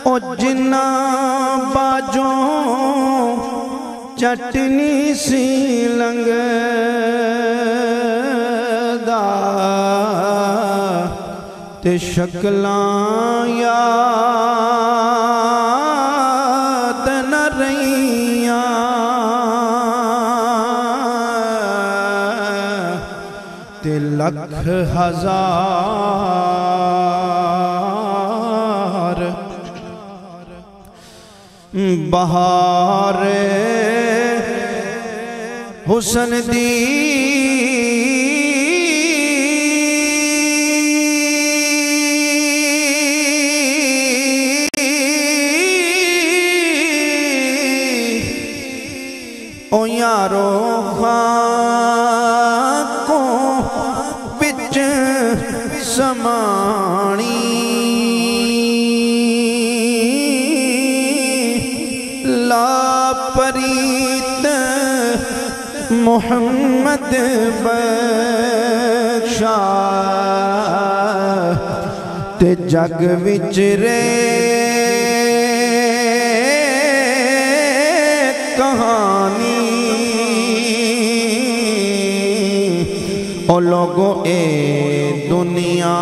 او جنہ باجوں چٹنی سی لنگدا تے شکلاں یاد نہ رہیاں تے لکھ ہزار بہار حسن دی او یارو خاکوں بچ سمانی پریت محمد بخشا تے جگ وچ رے کہانی او لوگو اے دنیا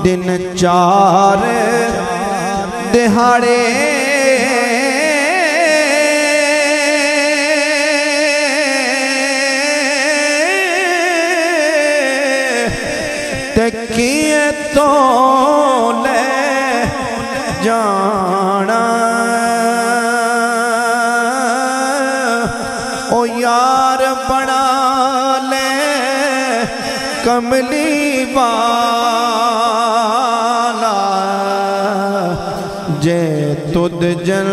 دن چار دہاڑے تکیے تو لے جانا او یار بنا لے کملی والا جے تُد جنت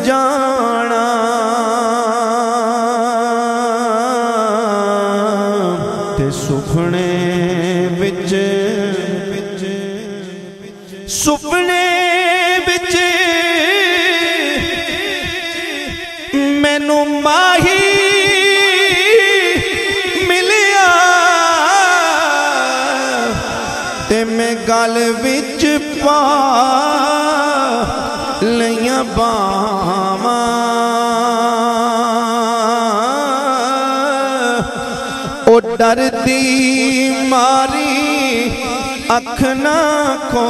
جانا تے سپنے وچ مینوں ماہی تے میں گل وچ پا لیاں باواں او ڈر دی ماری اکھ نہ کھولاں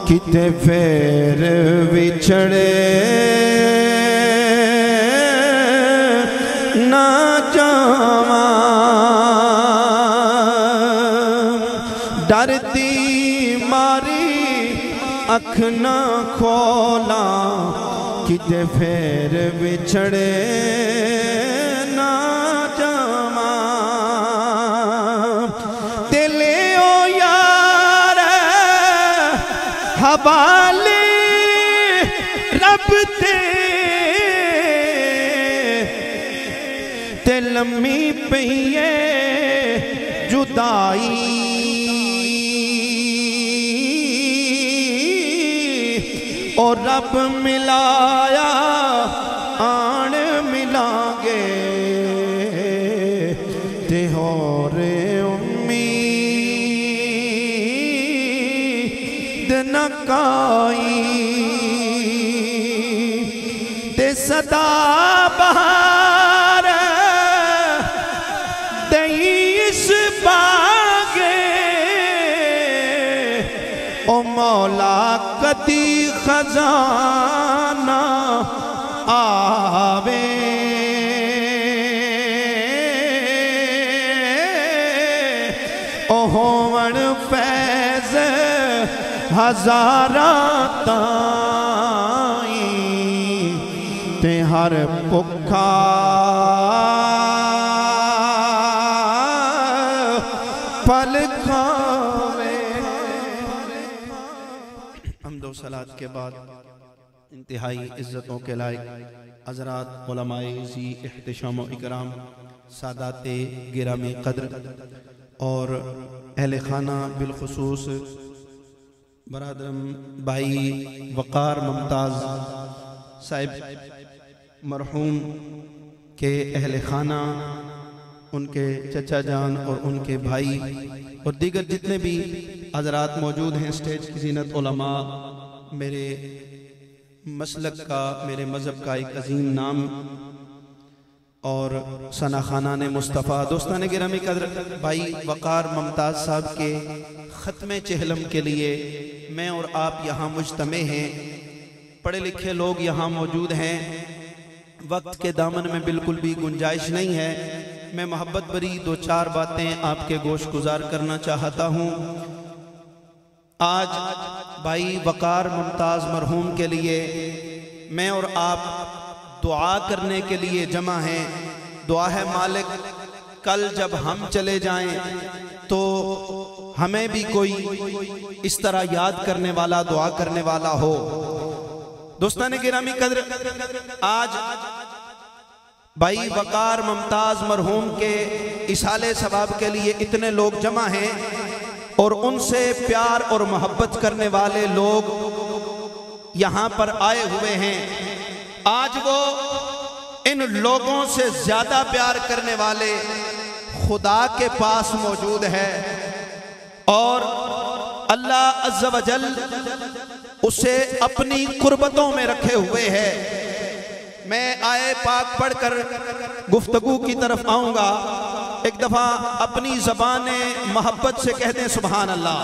کتے پھر وچھڑے نہ جاواں ڈر دی ماری اکھ نہ کھولاں کتے پھر وچھڑے نہ جاواں تے لیو یار حوالے رب تے لمحی پئیے جدائی اور رب ملایا آن ملائیں گے تے ہور امید نہ کائی تے صدا بہار دئی اس باغے او مولا کدی خزانہ آوے او ہون فیض ہزاراں تائیں تے ہر پکھا پھل کھاوے حمد و صلات کے بعد انتہائی عزتوں کے لائق حضرات علماء ذی احتشام و اکرام سادات گرامی قدر اور اہل خانہ بالخصوص برادرم بھائی وقار ممتاز صاحب مرحوم کہ اہل خانہ، ان کے چچا جان اور ان کے بھائی اور دیگر جتنے بھی حضرات موجود ہیں اسٹیج کی زینت، علماء، میرے مسلک کا، میرے مذہب کا ایک عظیم نام اور ثنا خانان مصطفیٰ، دوستان گرامی قدر، بھائی وقار ممتاز صاحب کے ختم چہلم کے لیے میں اور آپ یہاں مجتمع ہیں، پڑھے لکھے لوگ یہاں موجود ہیں، وقت کے دامن میں بالکل بھی گنجائش نہیں ہے، میں محبت بری دو چار باتیں آپ کے گوش گزار کرنا چاہتا ہوں۔ آج بھائی وقار ممتاز مرحوم کے لیے میں اور آپ دعا کرنے کے لیے جمع ہیں۔ دعا ہے مالک کل جب ہم چلے جائیں تو ہمیں بھی کوئی اس طرح یاد کرنے والا، دعا کرنے والا ہو۔ دوستان گرامی قدر، آج بھائی وقار ممتاز مرحوم کے اصال ثواب کے لیے اتنے لوگ جمع ہیں اور ان سے پیار اور محبت کرنے والے لوگ یہاں پر آئے ہوئے ہیں۔ آج وہ ان لوگوں سے زیادہ پیار کرنے والے خدا کے پاس موجود ہے اور اللہ عز و جل اسے اپنی قربتوں میں رکھے ہوئے ہے۔ میں آئے پاک پڑھ کر گفتگو کی طرف آؤں گا، ایک دفعہ اپنی زبان محبت سے کہہ دیں سبحان اللہ،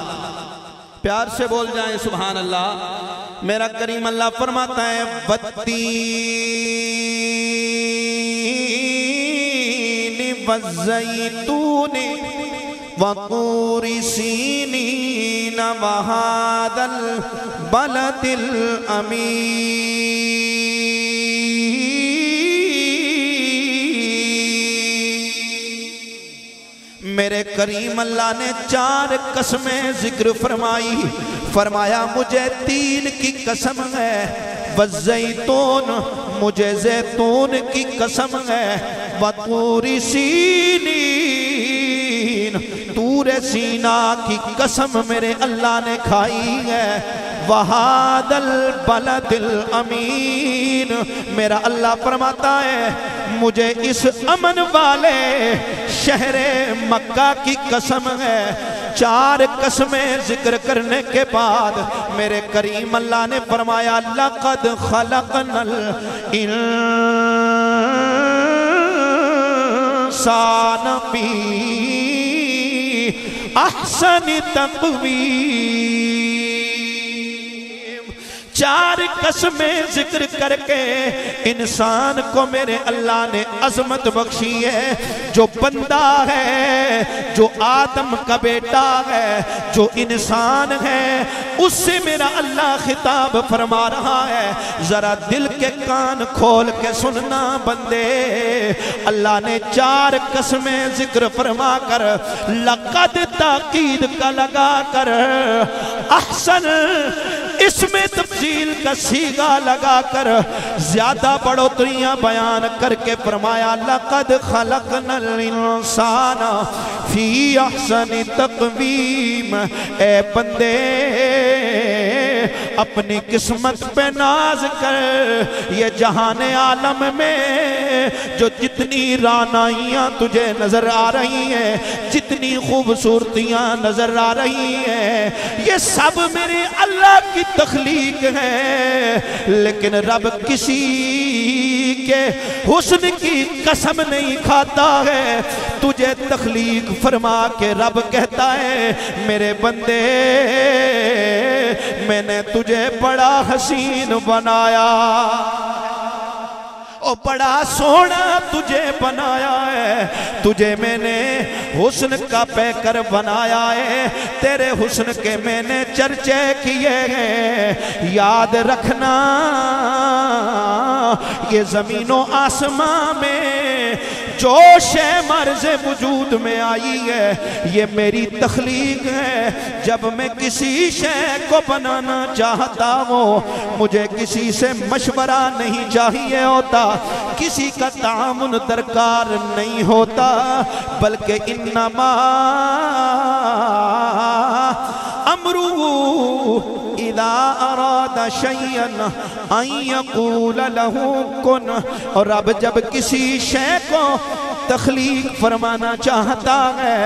پیار سے بول جائیں سبحان اللہ۔ میرا کریم اللہ فرماتا ہے والتین والزیتون وطور سینین وہذا البلد الامین۔ میرے کریم اللہ نے 4 قسمیں ذکر فرمائی، فرمایا مجھے 3 کی قسم ہے، والزیتون مجھے زیتون کی قسم ہے، وطور سینین طور سینا کی قسم میرے اللہ نے کھائی ہے، وہذا البلد الامین۔ میرا اللہ فرماتا ہے مجھے اس امن والے شہر مکہ کی قسم ہے۔ 4 قسمیں ذکر کرنے کے بعد میرے کریم اللہ نے فرمایا لَقَدْ خَلَقْنَا الْإِنسَانَ فِي أَحْسَنِ تَقْوِيمٍ۔ 4 قسمیں ذکر کر کے انسان کو میرے اللہ نے عظمت بخشی ہے۔ جو بندہ ہے، جو آدم کا بیٹا ہے، جو انسان ہے، اس سے میرا اللہ خطاب فرما رہا ہے، ذرا دل کے کان کھول کے سننا بندے۔ اللہ نے 4 قسمیں ذکر فرما کر لقد تاکید کا لگا کر احسن اس میں تفصیل کا صیغہ لگا کر زیادہ بڑھوتریاں بیان کر کے فرمایا لقد خلقنا الانسان فی احسن تقویم۔ اے بندے اپنی قسمت پہ ناز کر، یہ جہان عالم میں جو جتنی رانائیاں تجھے نظر آ رہی ہیں، جتنی خوبصورتیاں نظر آ رہی ہیں، یہ سب میرے اللہ کی تخلیق ہے، لیکن رب کسی کے حسن کی قسم نہیں کھاتا ہے۔ تجھے تخلیق فرما کے رب کہتا ہے میرے بندے میں نے تجھے بڑا حسین بنایا، او بڑا سونا تجھے بنایا ہے، تجھے میں نے حسن کا پیکر بنایا ہے، تیرے حسن کے میں نے چرچے کیے ہیں۔ یاد رکھنا یہ زمین و آسمان میں جو شے مرز وجود میں آئی ہے یہ میری تخلیق ہے۔ جب میں کسی شے کو بنانا چاہتا ہوں مجھے کسی سے مشورہ نہیں چاہیے ہوتا، کسی کا تعاون درکار نہیں ہوتا، بلکہ انما امرو اذا اراد شیئا ان یقول له کن، اور رب جب کسی شے کو تخلیق فرمانا چاہتا ہے،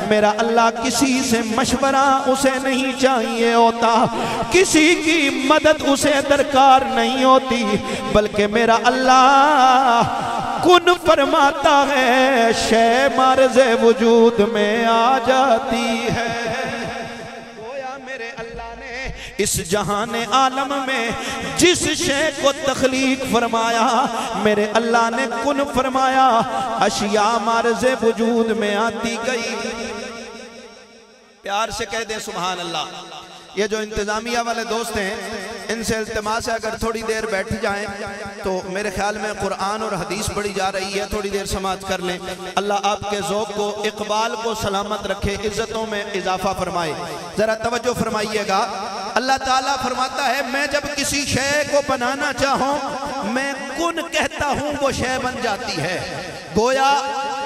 میرا اللہ کسی سے مشورہ اسے نہیں چاہیے ہوتا، کسی کی مدد اسے درکار نہیں ہوتی، بلکہ میرا اللہ کن فرماتا ہے، شے معرض وجود میں آ جاتی ہے۔ گویا میرے اللہ نے اس جہان عالم میں جس شے کو تخلیق فرمایا، میرے اللہ نے کن فرمایا، اشیاء معرض وجود میں آتی گئی۔ پیار سے کہہ دیں سبحان اللہ۔ یہ جو انتظامیہ والے دوست ہیں، ان سے التماس ہے اگر تھوڑی دیر بیٹھ جائیں تو میرے خیال میں قرآن اور حدیث پڑھی جا رہی ہے، تھوڑی دیر سماعت کر لیں۔ اللہ آپ کے ذوق کو، اقبال کو سلامت رکھے، عزتوں میں اضافہ فرمائے۔ ذرا توجہ فرمائیے گا، اللہ تعالیٰ فرماتا ہے میں جب کسی شے کو بنانا چاہوں میں کن کہتا ہوں، وہ شے بن جاتی ہے۔ گویا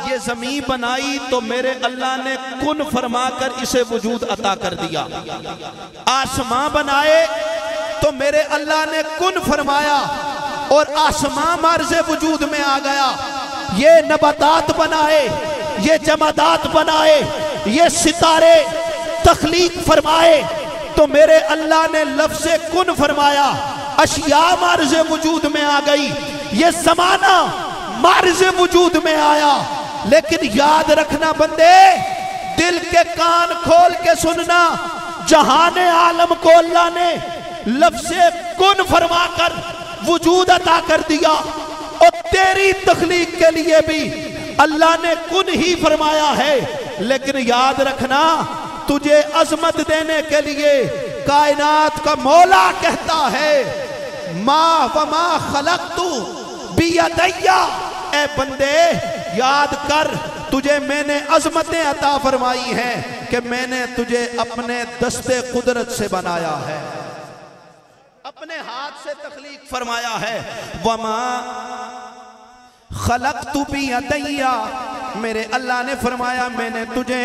یہ زمین بنائی تو میرے اللہ نے کن فرما کر اسے وجود عطا کر دیا، آسمان بنائے تو میرے اللہ نے کن فرمایا اور آسمان معرض وجود میں آ گیا۔ یہ نباتات بنائے، یہ جمادات بنائے، یہ ستارے تخلیق فرمائے تو میرے اللہ نے لفظ کن فرمایا، اشیاء معرض وجود میں آ گئی، یہ زمانہ معرض وجود میں آیا۔ لیکن یاد رکھنا بندے، دل کے کان کھول کے سننا، جہان عالم کو اللہ نے لفظ کن فرما کر وجود عطا کر دیا، اور تیری تخلیق کے لیے بھی اللہ نے کن ہی فرمایا ہے۔ لیکن یاد رکھنا، تجھے عظمت دینے کے لیے کائنات کا مولا کہتا ہے ما وما خلقت بیدیا، اے بندے یاد کر، تجھے میں نے عظمتیں عطا فرمائی ہیں کہ میں نے تجھے اپنے دست قدرت سے بنایا ہے، اپنے ہاتھ سے تخلیق فرمایا ہے۔ وما خلقت بیدیا، میرے اللہ نے فرمایا میں نے تجھے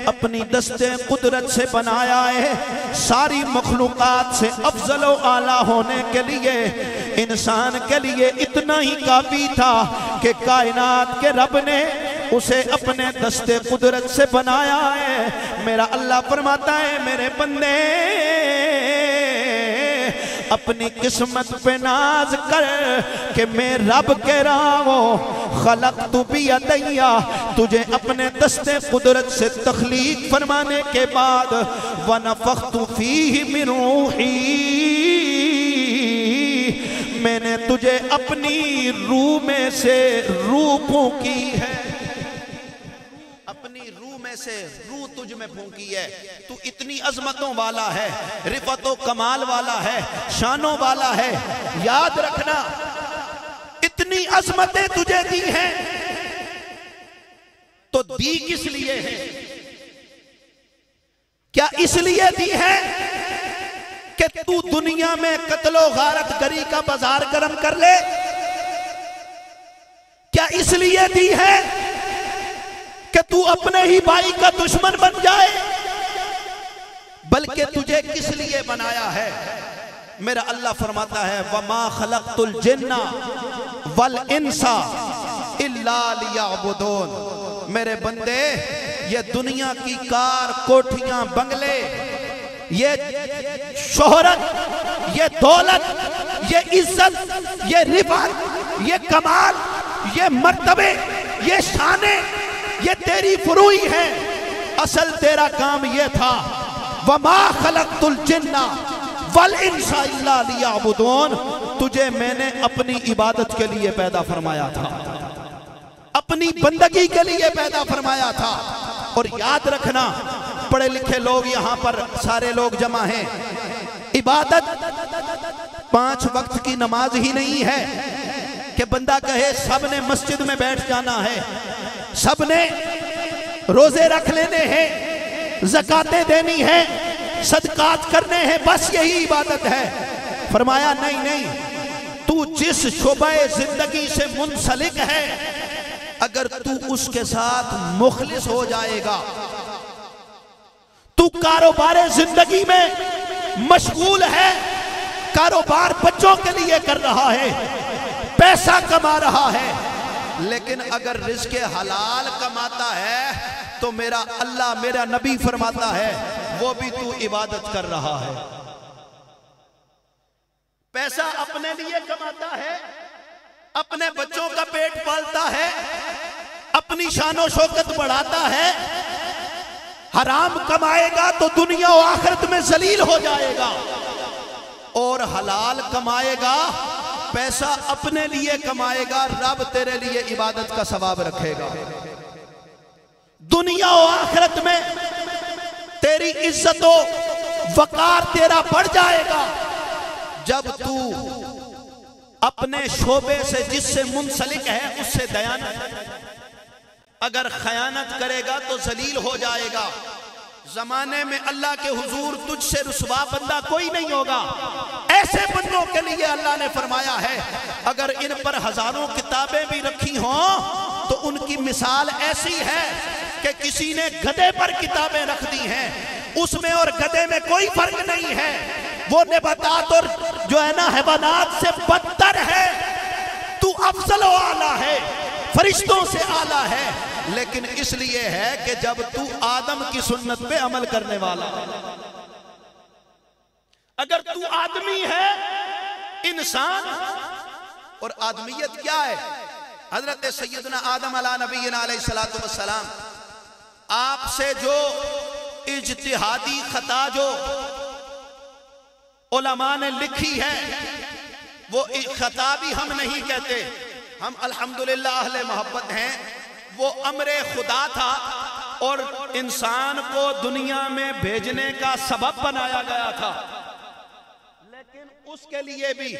اپنی دست قدرت سے بنایا ہے۔ ساری مخلوقات سے افضل و اعلیٰ ہونے کے لیے انسان کے لیے اتنا ہی کافی تھا کہ کائنات کے رب نے اسے اپنے دست قدرت سے بنایا ہے۔ میرا اللہ فرماتا ہے میرے بندے اپنی قسمت پہ ناز کر کہ میں رب کہہ رہا ہوں خلقت بیدیا، تجھے اپنے دست قدرت سے تخلیق فرمانے کے بعد ونفخت فیہ من روحی، میں نے تجھے اپنی روح میں سے روح پھونکی ہے، اپنی روح میں سے روح تجھ میں پھونکی ہے۔ تو اتنی عظمتوں والا ہے، رفعت و کمال والا ہے، شانوں والا ہے۔ یاد رکھنا، اتنی عظمتیں تجھے دی ہیں تو دی کس لیے ہے؟ کیا اس لیے دی ہے کہ تو دنیا میں قتل و غارت گری کا بازار گرم کر لے؟ کیا اس لیے دی ہے کہ تو اپنے ہی بھائی کا دشمن بن جائے؟ بلکہ تجھے کس لیے بنایا ہے؟ میرا اللہ فرماتا ہے وَمَا خَلَقْتُ الْجِنَّ وَالْإِنسَ إِلَّا لِيَعْبُدُونَ، میرے بندے یہ دنیا کی کار، کوٹھیاں، بنگلے، یہ شہرت، یہ دولت، یہ عزت، یہ رفعت، یہ کمال، یہ مرتبے، یہ شانیں، یہ تیری فروئی ہے۔ اصل تیرا کام یہ تھا وَمَا خَلَقْتُ الْجِنَّ وَالْإِنسَ إِلَّا لِيَعْبُدُونَ، تجھے میں نے اپنی عبادت کے لیے پیدا فرمایا تھا، اپنی بندگی کے لیے پیدا فرمایا تھا۔ اور یاد رکھنا، پڑھے لکھے لوگ یہاں پر سارے لوگ جمع ہیں، عبادت 5 وقت کی نماز ہی نہیں ہے کہ بندہ کہے سب نے مسجد میں بیٹھ جانا ہے، سب نے روزے رکھ لینے ہیں، زکاتیں دینی ہیں، صدقات کرنے ہیں، بس یہی عبادت ہے۔ فرمایا نہیں، تو جس شعبہ زندگی سے منسلک ہے اگر تو اس کے ساتھ مخلص ہو جائے گا، تو کاروبار زندگی میں مشغول ہے، کاروبار بچوں کے لیے کر رہا ہے، پیسہ کما رہا ہے، لیکن اگر رزق حلال کماتا ہے تو میرا اللہ، میرا نبی فرماتا ہے وہ بھی تو عبادت کر رہا ہے۔ پیسہ اپنے لیے کماتا ہے، اپنے بچوں کا پیٹ پالتا ہے، اپنی شان و شوکت بڑھاتا ہے، حرام کمائے گا تو دنیا و آخرت میں ذلیل ہو جائے گا، اور حلال کمائے گا، پیسہ اپنے لیے کمائے گا، رب تیرے لیے عبادت کا ثواب رکھے گا۔ دنیا و آخرت میں تیری عزت و وقار تیرا بڑھ جائے گا جب تو اپنے شعبے سے جس سے منسلک ہے اس سے دیانت، اگر خیانت کرے گا تو ذلیل ہو جائے گا۔ زمانے میں اللہ کے حضور تجھ سے رسوا بندہ کوئی نہیں ہوگا۔ ایسے بندوں کے لیے اللہ نے فرمایا ہے اگر ان پر ہزاروں کتابیں بھی رکھی ہوں تو ان کی مثال ایسی ہے کہ کسی نے گدھے پر کتابیں رکھ دی ہیں، اس میں اور گدھے میں کوئی فرق نہیں ہے، وہ نباتات اور جو ہے نا حیوانات سے بدتر ہے، تو افضل و اعلیٰ ہے، فرشتوں سے اعلیٰ ہے، لیکن اس لیے ہے کہ جب تو آدم کی سنت پہ عمل کرنے والا ہے۔ اگر تو آدمی ہے، انسان، اور آدمیت کیا ہے؟ حضرت سیدنا آدم علیہ نبینا علیہ السلام، آپ سے جو اجتہادی خطا جو علماء نے لکھی ہے وہ خطا بھی ہم نہیں کہتے، ہم الحمدللہ اہل محبت ہیں، وہ امر خدا تھا اور انسان کو دنیا میں بھیجنے کا سبب بنایا گیا تھا، لیکن اس کے لیے بھی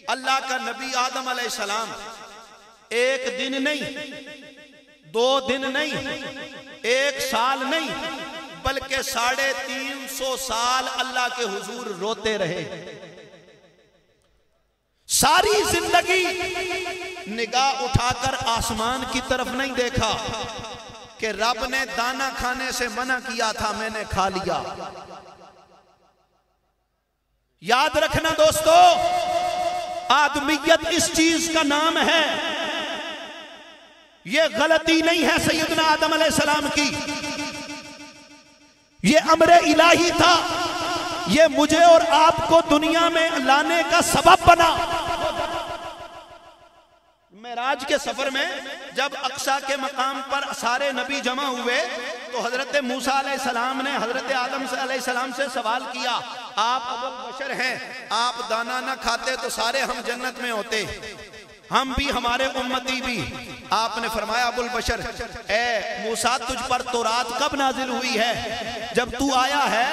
اللہ کا نبی آدم علیہ السلام ایک دن نہیں، 2 دن نہیں، 1 سال نہیں، بلکہ 350 سال اللہ کے حضور روتے رہے۔ ساری زندگی نگاہ اٹھا کر آسمان کی طرف نہیں دیکھا کہ رب نے دانا کھانے سے منع کیا تھا، میں نے کھا لیا۔ یاد رکھنا دوستو، آدمیت اس چیز کا نام ہے، یہ غلطی نہیں ہے سیدنا آدم علیہ السلام کی، یہ امر الہی تھا، یہ مجھے اور آپ کو دنیا میں لانے کا سبب بنا۔ معراج کے سفر میں جب اقصی کے مقام پر سارے نبی جمع ہوئے تو حضرت موسیٰ علیہ السلام نے حضرت آدم علیہ السلام سے سوال کیا، آپ ابو البشر ہیں، آپ دانا نہ کھاتے تو سارے ہم جنت میں ہوتے، ہم بھی ہمارے امتی بھی۔ آپ نے فرمایا ابو البشر، اے موسیٰ تجھ پر تورات کب نازل ہوئی ہے؟ جب تو آیا ہے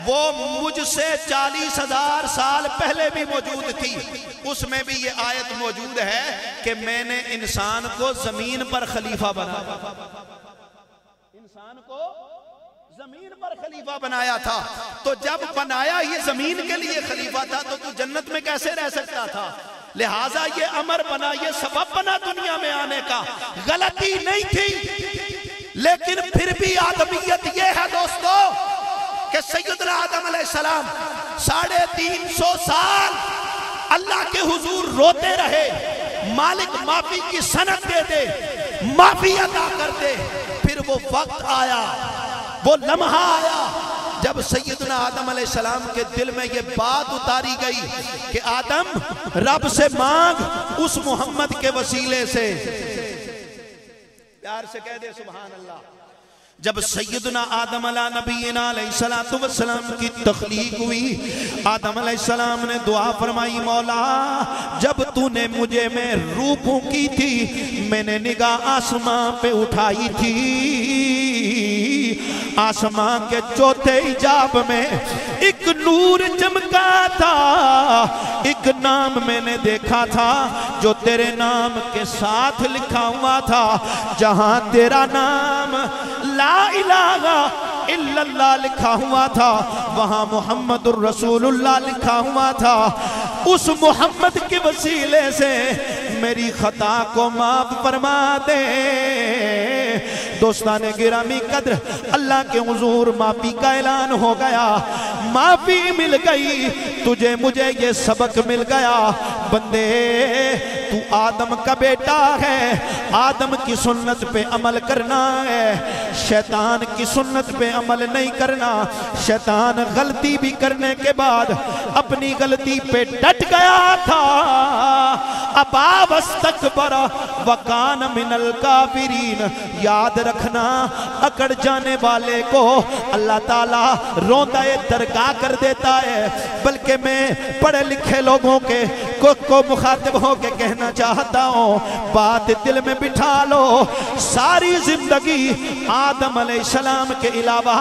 وہ مجھ سے 40,000 سال پہلے بھی موجود تھی، اس میں بھی یہ آیت موجود ہے کہ میں نے انسان کو زمین پر خلیفہ بنایا، انسان کو زمین پر خلیفہ بنایا تھا، تو جب بنایا یہ زمین کے لیے خلیفہ تھا تو جنت میں کیسے رہ سکتا تھا؟ لہٰذا یہ امر بنا، یہ سبب بنا دنیا میں آنے کا، غلطی نہیں تھی، لیکن پھر بھی آدمیت یہ ہے دوستو کہ سیدنا آدم علیہ السلام 350 سال اللہ کے حضور روتے رہے، مالک معافی کی سند دے دے، معافی عطا کر دے۔ پھر وہ وقت آیا، وہ لمحہ آیا جب سیدنا آدم علیہ السلام کے دل میں یہ بات اتاری گئی کہ آدم رب سے مانگ اس محمد کے وسیلے سے، پیار سے کہہ دے سبحان اللہ۔ جب سیدنا آدم علیہ نبینا علیہ السلام کی تخلیق ہوئی، آدم علیہ السلام نے دعا فرمائی، مولا جب تو نے مجھے میں روح پھونکی تھی، میں نے نگاہ آسمان پہ اٹھائی تھی، آسمان کے چوتھے حجاب میں ایک نور چمکا تھا، ایک نام میں نے دیکھا تھا جو تیرے نام کے ساتھ لکھا ہوا تھا، جہاں تیرا نام لا الہ الا اللہ لکھا ہوا تھا وہاں محمد الرسول اللہ لکھا ہوا تھا۔ اس محمد کے وسیلے سے میری خطا کو معاف فرما دے۔ دوستان گرامی قدر، اللہ کے حضور معافی کا اعلان ہو گیا، معافی مل گئی، تجھے مجھے یہ سبق مل گیا، بندے تو آدم کا بیٹا ہے، آدم کی سنت پہ عمل کرنا ہے، شیطان کی سنت پہ عمل نہیں کرنا۔ شیطان غلطی بھی کرنے کے بعد اپنی غلطی پہ ڈٹ گیا تھا، ابا واستکبر وکان من الکافرین۔ یاد رکھنا اکڑ جانے والے کو اللہ تعالیٰ روندہ درگاہ کر دیتا ہے۔ بلکہ میں پڑھے لکھے لوگوں کو مخاطب ہو کے کہنا چاہتا ہوں، بات دل میں بٹھا لو، ساری زندگی آدم علیہ السلام کے علاوہ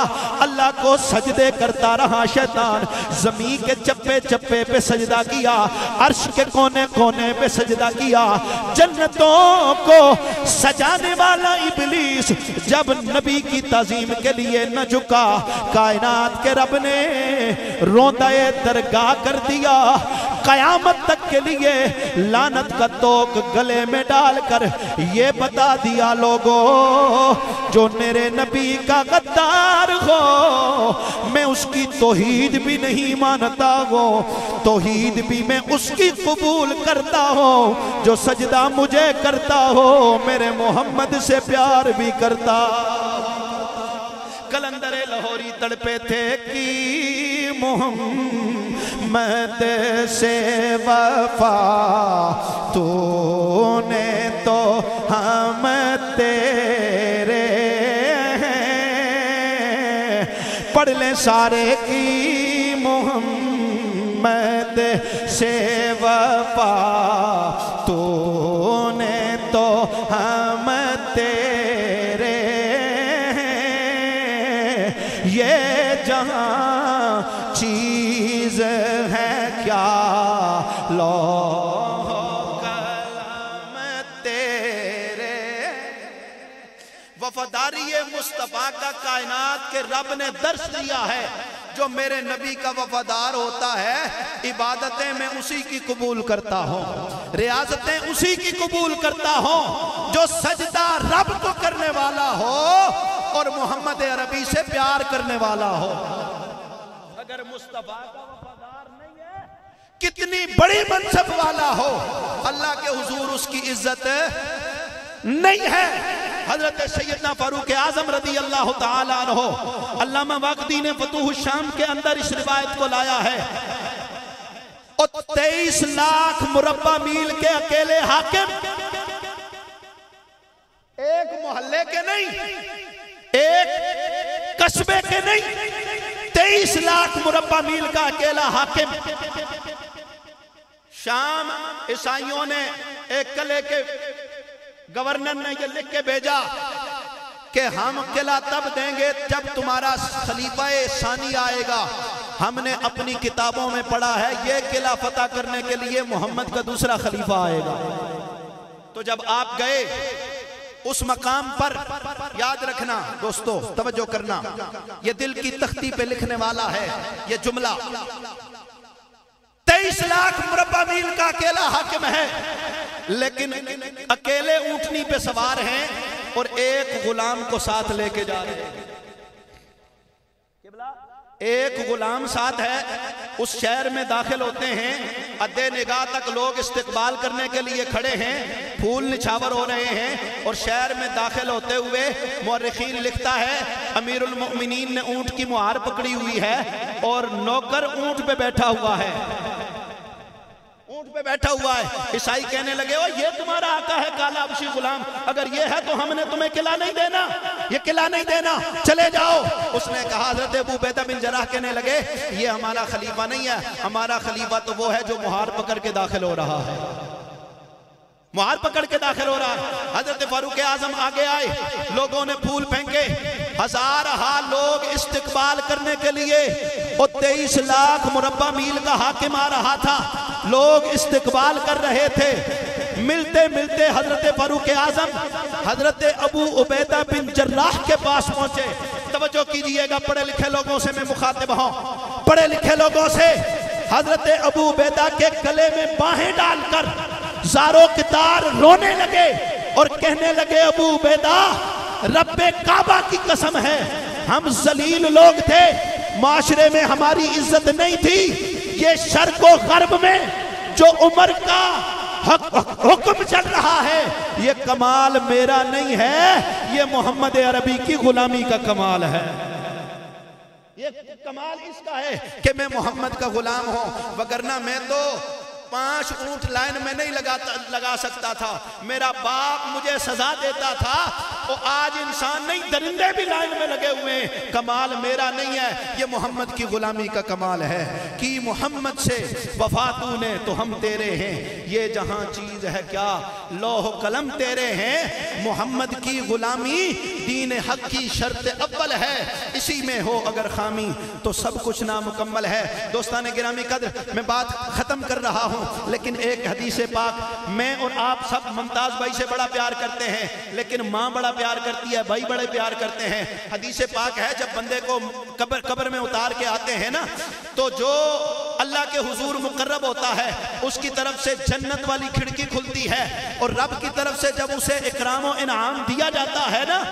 اللہ کو سجدے کرتا رہا شیطان۔ زمین کے چپے چپے پہ سجدہ کیا، عرش کے کونے کونے پہ سجدہ کیا، جنتوں کو سجانے والا ابلیس جب نبی کی تعظیم کے لیے نہ جھکا، کائنات کے رب نے روندہ درگاہ کر دیا۔ قیامت تک کے لیے لعنت کا توق گلے میں ڈال کر یہ بتا دیا، لوگوں جو میرے نبی کا غدار ہو میں اس کی توحید بھی نہیں مانتا ہوں، توحید بھی میں اس کی قبول کرتا ہوں جو سجدہ مجھے کرتا ہو، میرے محمد سے پیار بھی کرتا۔ کلندر لاہوری تڑپے تھے کہ محمد سے وفا تو نے تو ہم تیرے ہیں، پڑھ لیں سارے کی محمد سے وفا تو نے تو ہم تیرے ہیں، یہ جہاں چیز ہے کیا لوح قلم تیرے۔ وفاداری مصطفیٰ کا کائنات کے رب نے درس دیا ہے، جو میرے نبی کا وفادار ہوتا ہے عبادتیں میں اسی کی قبول کرتا ہوں، ریاضتیں اسی کی قبول کرتا ہوں، جو سجدہ رب کو کرنے والا ہو اور محمد عربی سے پیار کرنے والا ہو۔ اگر مصطفیٰ کا وفادار نہیں ہے، کتنی بڑی منصب والا ہو، اللہ کے حضور اس کی عزت نہیں ہے۔ حضرت سیدنا فاروق اعظم رضی اللہ تعالیٰ عنہ، علامہ واقدی نے فتوح الشام کے اندر اس روایت کو لایا ہے، اور 23 لاکھ مربع میل کے اکیلے حاکم، ایک محلے کے نہیں، ایک قصبے کے نہیں، 23 لاکھ مربع میل کا اکیلا حاکم۔ شام عیسائیوں نے ایک قلعے کے گورنر نے یہ لکھ کے بھیجا کہ ہم قلعہ تب دیں گے جب تمہارا خلیفہ ثانی آئے گا۔ ہم نے اپنی کتابوں میں پڑھا ہے یہ قلعہ فتح کرنے کے لیے محمد کا دوسرا خلیفہ آئے گا۔ تو جب آپ گئے اس مقام پر، یاد رکھنا دوستو، توجہ کرنا، یہ دل کی تختی پہ لکھنے والا ہے یہ جملہ، 23 لاکھ مربع میل کا اکیلا حاکم ہے، لیکن اکیلے اونٹنی پہ سوار ہیں اور ایک غلام کو ساتھ لے کے جا رہے ہیں۔ ایک غلام ساتھ ہے، اس شہر میں داخل ہوتے ہیں، ادھے نگاہ تک لوگ استقبال کرنے کے لیے کھڑے ہیں، پھول نچھاور ہو رہے ہیں، اور شہر میں داخل ہوتے ہوئے مورخین لکھتا ہے امیر المؤمنین نے اونٹ کی مہار پکڑی ہوئی ہے اور نوکر اونٹ پہ بیٹھا ہوا ہے، اونٹ پہ بیٹھا ہوا ہے۔ عیسائی کہنے لگے او یہ تمہارا آقا ہے کالا حبشی غلام، اگر یہ ہے تو ہم نے تمہیں قلعہ نہیں دینا، یہ قلعہ نہیں دینا، چلے جاؤ۔ اس نے کہا، حضرت ابو عبیدہ بن جراح کہنے لگے یہ ہمارا خلیفہ نہیں ہے، ہمارا خلیفہ تو وہ ہے جو مہار پکڑ کے داخل ہو رہا ہے، مہار پکڑ کے داخل ہو رہا ہے۔ حضرت فاروق اعظم آگے آئے، لوگوں نے پھول پھینکے، ہزارہا لوگ استقبال کرنے کے لیے، اور 23 لاکھ مربع میل کا حاکم آ رہا تھا، لوگ استقبال کر رہے تھے۔ ملتے ملتے حضرت فاروق اعظم حضرت ابو عبیدہ بن جراح کے پاس پہنچے۔ توجہ کیجئے گا، پڑھے لکھے لوگوں سے میں مخاطب ہوں، پڑھے لکھے لوگوں سے۔ حضرت ابو عبیدہ کے گلے میں باہیں ڈال کر زارو کتار رونے لگے اور کہنے لگے ابو عبیدہ رب کعبہ کی قسم ہے ہم ذلیل لوگ تھے، معاشرے میں ہماری عزت نہیں تھی، یہ شرق و غرب میں جو عمر کا حکم چل رہا ہے، یہ کمال میرا نہیں ہے، یہ محمد عربی کی غلامی کا کمال ہے۔ یہ کمال اس کا ہے کہ میں محمد کا غلام ہوں، وگرنہ میں تو 5 اونٹ لائن میں نہیں لگا سکتا تھا، میرا باپ مجھے سزا دیتا تھا، اور آج انسان نہیں درندے بھی لائن میں لگے ہوئے ہیں۔ کمال میرا نہیں ہے، یہ محمد کی غلامی کا کمال ہے۔ کی محمد سے وفا تو نے تو ہم تیرے ہیں، یہ جہاں چیز ہے کیا لوح قلم تیرے ہیں۔ محمد کی غلامی دین حق کی شرط اول ہے، اسی میں ہو اگر خامی تو سب کچھ نامکمل ہے۔ دوستان گرامی قدر، میں بات ختم کر رہا ہوں، لیکن ایک حدیث پاک، میں اور آپ سب ممتاز بھائی سے بڑا پیار کرتے ہیں، لیکن ماں بڑا پیار کرتی ہے، بھائی بڑے پیار کرتے ہیں۔ حدیث پاک ہے جب بندے کو قبر میں اتار کے آتے ہیں نا، تو جو اللہ کے حضور مقرب ہوتا ہے اس کی طرف سے جنت والی کھڑکی کھلتی ہے، اور رب کی طرف سے جب اسے اکرام و انعام دیا جاتا ہے نا،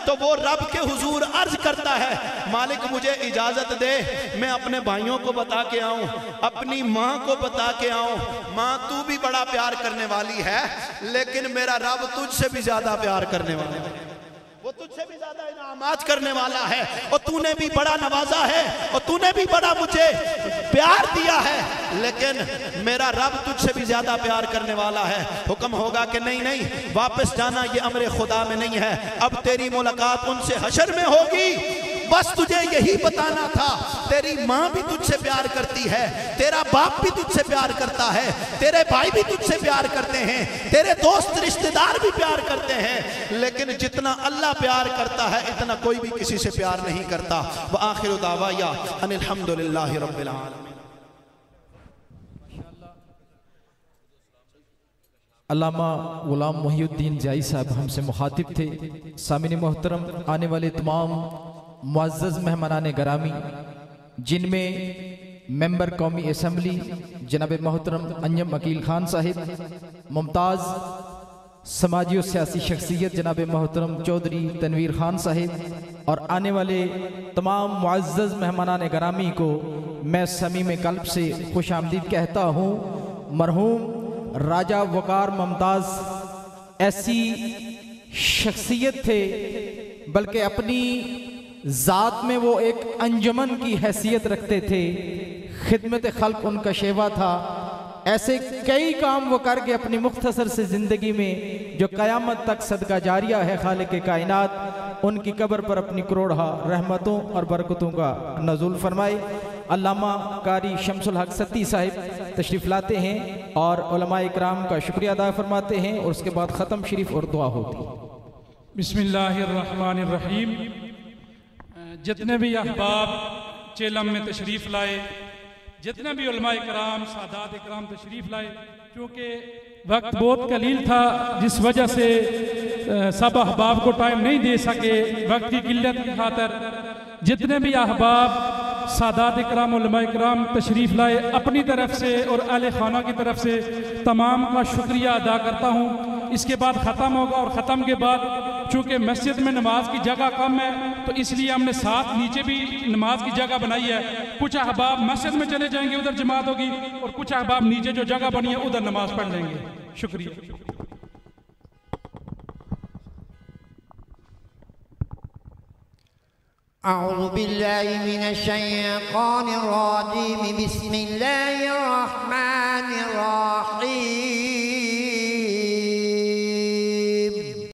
تو وہ رب کے حضور عرض کرتا ہے، مالک مجھے اجازت دے میں اپنے بھائیوں کو بتا کے آؤں، اپنی ماں کو بتا کے آؤں، ماں تو بھی بڑا پیار کرنے والی ہے، لیکن میرا رب تجھ سے بھی زیادہ پیار کرنے والا ہے، وہ تجھ سے بھی زیادہ انعامات کرنے والا ہے، اور تو نے بھی بڑا نوازا ہے، اور تو نے بھی بڑا مجھے پیار دیا ہے، لیکن میرا رب تجھ سے بھی زیادہ پیار کرنے والا ہے۔ حکم ہوگا کہ نہیں واپس جانا یہ امر خدا میں نہیں ہے، اب تیری ملاقات ان سے حشر میں ہوگی، بس تجھے یہی بتانا تھا، تیری ماں بھی تجھ سے پیار کرتی ہے، تیرا باپ بھی تجھ سے پیار کرتا ہے، تیرے بھائی بھی تجھ سے پیار کرتے ہیں، تیرے دوست رشتہ دار بھی پیار کرتے ہیں، لیکن جتنا اللہ پیار کرتا ہے اتنا کوئی بھی کسی سے پیار نہیں کرتا۔ وآخر دعوایا ان الحمدللہ رب العالمین۔ علامہ غلام محی الدین جائی صاحب ہم سے مخاطب تھے۔ سامعین محترم، آنے والے تمام معزز مہمانان گرامی، جن میں ممبر قومی اسمبلی جناب محترم انجم عقیل خان صاحب، ممتاز سماجی و سیاسی شخصیت جناب محترم چودھری تنویر خان صاحب، اور آنے والے تمام معزز مہمانان گرامی کو میں صمیم قلب سے خوش آمدید کہتا ہوں۔ مرحوم راجہ وقار ممتاز ایسی شخصیت تھے، بلکہ اپنی ذات میں وہ ایک انجمن کی حیثیت رکھتے تھے، خدمت خلق ان کا شیوا تھا۔ ایسے کئی کام وہ کر کے اپنی مختصر سے زندگی میں جو قیامت تک صدقہ جاریہ ہے خالق کائنات، ان کی قبر پر اپنی کروڑہ رحمتوں اور برکتوں کا نزول فرمائے۔ علامہ قاری شمس الحق ستی صاحب تشریف لاتے ہیں اور علماء اکرام کا شکریہ ادا فرماتے ہیں، اور اس کے بعد ختم شریف اور دعا ہوتی ہے۔ بسم اللہ الرحمن الرحیم۔ جتنے بھی احباب چیلم میں تشریف لائے، جتنے بھی علماء اکرام سادات اکرام تشریف لائے، چونکہ وقت بہت قلیل تھا جس وجہ سے سب احباب کو ٹائم نہیں دے سکے، وقت کی قلت کی خاطر جتنے بھی احباب سادات اکرام علماء اکرام تشریف لائے، اپنی طرف سے اور اہل خانہ کی طرف سے تمام کا شکریہ ادا کرتا ہوں۔ اس کے بعد ختم ہوگا، اور ختم کے بعد چونکہ مسجد میں نماز کی جگہ کم ہے تو اس لیے ہم نے ساتھ نیچے بھی نماز کی جگہ بنائی ہے۔ کچھ احباب مسجد میں چلے جائیں گے، ادھر جماعت ہوگی، اور کچھ احباب نیچے جو جگہ بنی ہے ادھر نماز پڑھ لیں گے۔ شکریہ۔ اعوذ باللہ من الشیطان الرجیم، بسم اللہ الرحمن الرحیم۔